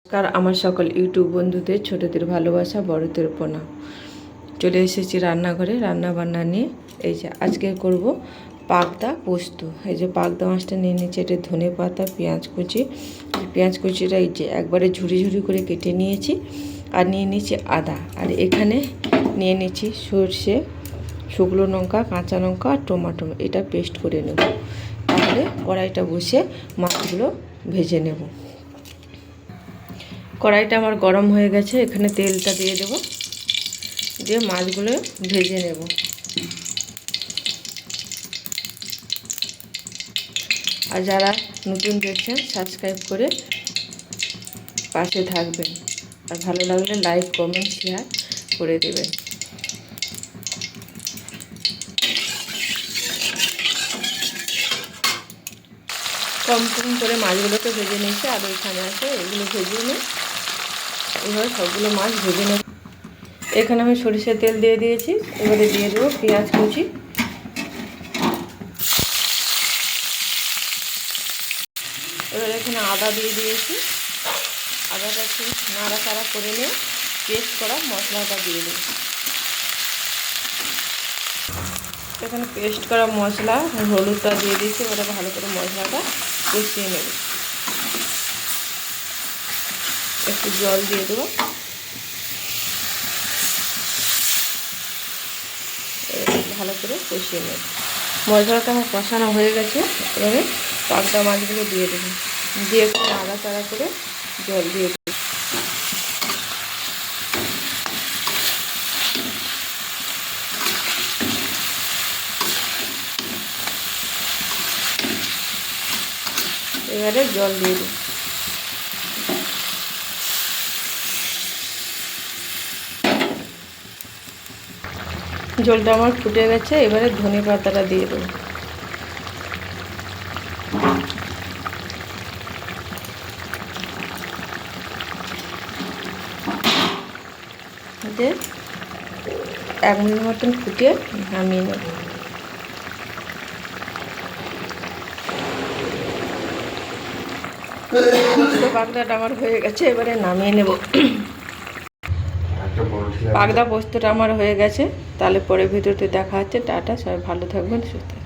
নমস্কার আমার সকল ইউটিউব বন্ধুদের, ছোটদের ভালোবাসা, বড়দের প্রণাম। চলে এসেছি রান্নাঘরে রান্না বান্না নিয়ে। এই যে আজকে করব পাবদা পোস্ত। এই যে পাবদা মাছটা নিয়ে নিচ্ছি, এটা ধনে পাতা, পেঁয়াজ কুচি। পেঁয়াজ কুচিটা এই যে একবারে ঝুরি ঝুরি করে কেটে নিয়েছি। আর নিয়ে নিচ্ছি আদা, আর এখানে নিয়ে নিচ্ছি সর্ষে, শুকনো লঙ্কা, কাঁচা লঙ্কা আর টমেটো। এটা পেস্ট করে নেব। তাহলে কড়াইটা বসে মাছগুলো ভেজে নেব। কড়াইটা আমার গরম হয়ে গেছে, এখানে তেলটা দিয়ে দেব, দিয়ে মাছগুলো ভেজে নেব। আর যারা নতুন দেখছেন সাবস্ক্রাইব করে পাশে থাকবেন, আর ভালো লাগলে লাইক কমেন্ট শেয়ার করে দেবেন। কম কম করে মাছগুলোকে ভেজে নিয়েছি, আর ওইখানে আছে এগুলো ভেজে নিয়ে এভাবে সবগুলো মাছ ভেজে নেব। এখানে আমি সরিষার তেল দিয়ে দিয়েছি, এবারে দিয়ে দেবো পেঁয়াজ কুচি। এবার এখানে আদা দিয়ে দিয়েছি, আদাটা একটু নাড়াচাড়া করে নিয়ে পেস্ট করা মশলাটা দিয়ে দেবো। এখানে পেস্ট করা মশলা হলুদটা দিয়ে দিয়েছি, এবারে ভালো করে মশলাটা কষিয়ে নেব। একটু জল দিয়ে দেবো, ভালো করে কষিয়ে নেব। মশলাটা আমার কষানো হয়ে গেছে, এবারে পাবদা মাছগুলো দিয়ে দেবো, দিয়ে একটু নাড়াচাড়া করে জল দিয়ে দেবো। এবারে জল দিয়ে দেবো। জলটা আমার ফুটে গেছে, এবারে ধনে পাতাটা দিয়ে দেবো। দিয়ে 1 মিনিট মতন ফুটিয়ে নামিয়ে নেব। পাবদাটা আমার হয়ে গেছে, এবারে নামিয়ে নেব। পাবদা পোস্তটা আমার হয়ে গেছে। তাহলে পরে ভিডিওতে দেখা হচ্ছে। টাটা, সবাই ভালো থাকবেন, সুস্থ থাকবেন।